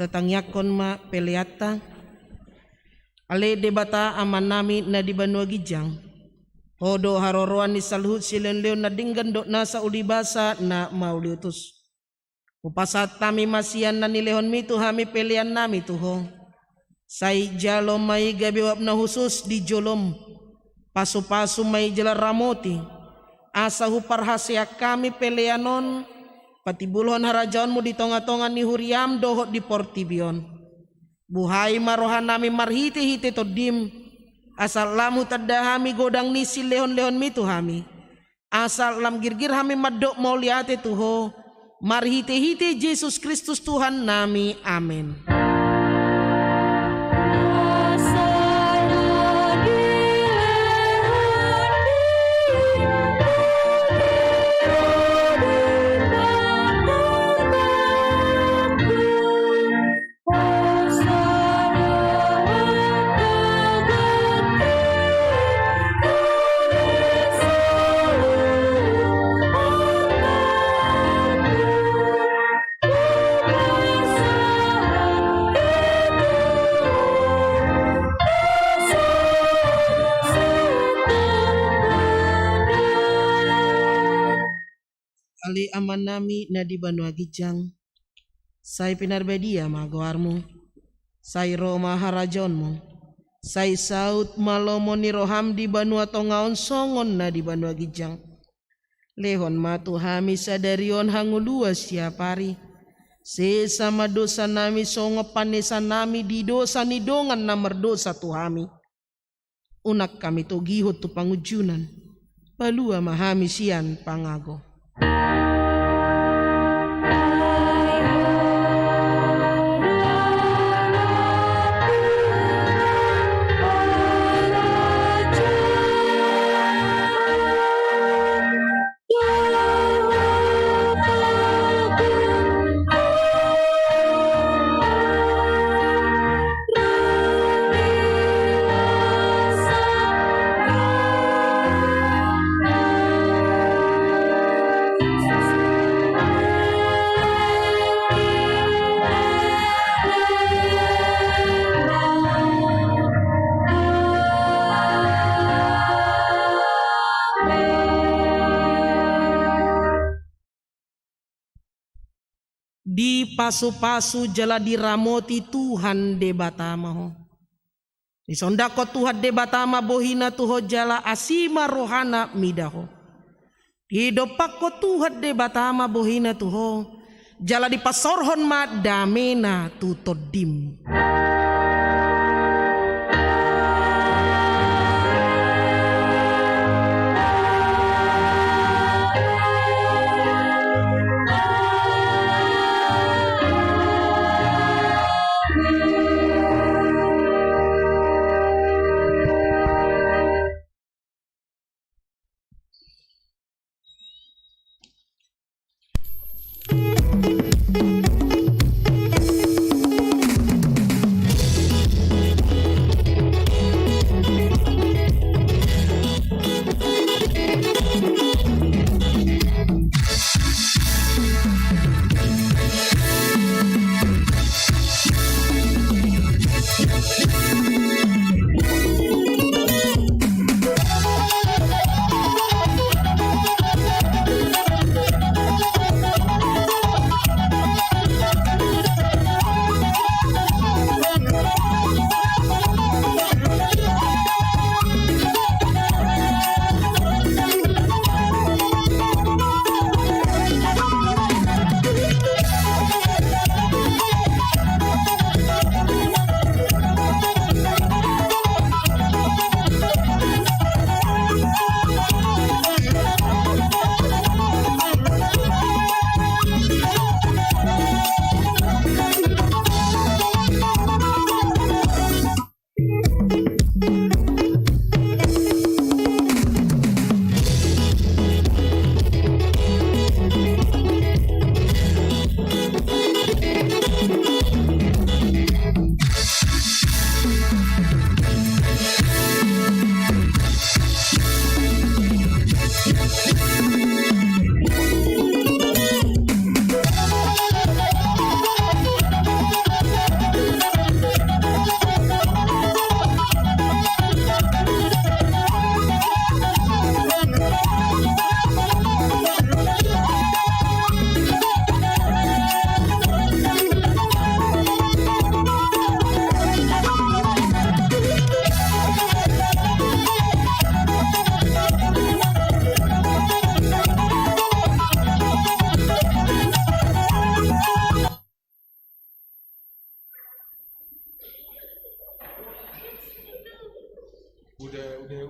tatangyakon ma peleata. Ale debata aman nami na di Banua Gijang. Hodo haroroan ni saluhut silen leon na dinggan do nasa ulibasa na mauliutus. Upasat tami masian na nilehon mitu hami pelian nami tuho. Say jalom may gabiwap na husus di jolom. Paso-paso may jala ramoti. Asa huparhasya kami peleanon. Patibulhon harajaon mo di tonga-tonga ni Huriam dohot di Portibion. Buhay marohan nami marhiti-hiti to dim. Asal lamu tadahami godang ni silehon-lehon mitu hami. Asal lam girgir hami madok mauliate tuho. Marhiti-hiti Yesus Kristus Tuhan nami. Amin. Ali aman nami na di Banua Gijang. Say pinarbedia magawarmo. Say Roma harajonmo. Say saut malomo ni roham di Banua Tongaon songon na di Banua Gijang. Lehon matu hami sadarion hangulua siapari. Sesama dosa nami songo panesa nami di dosa ni dongan na merdosa tu hami. Unak kami to gihot tu pangujunan. Palua mahami sian pangago. Di pasu-pasu jala diramoti Tuhan debatama ho. Di sondako Tuhan debatama bohina tuho jala asima rohana midaho. Di dopako Tuhan debatama bohina tuho jala di pasorhon ma damena tutodim.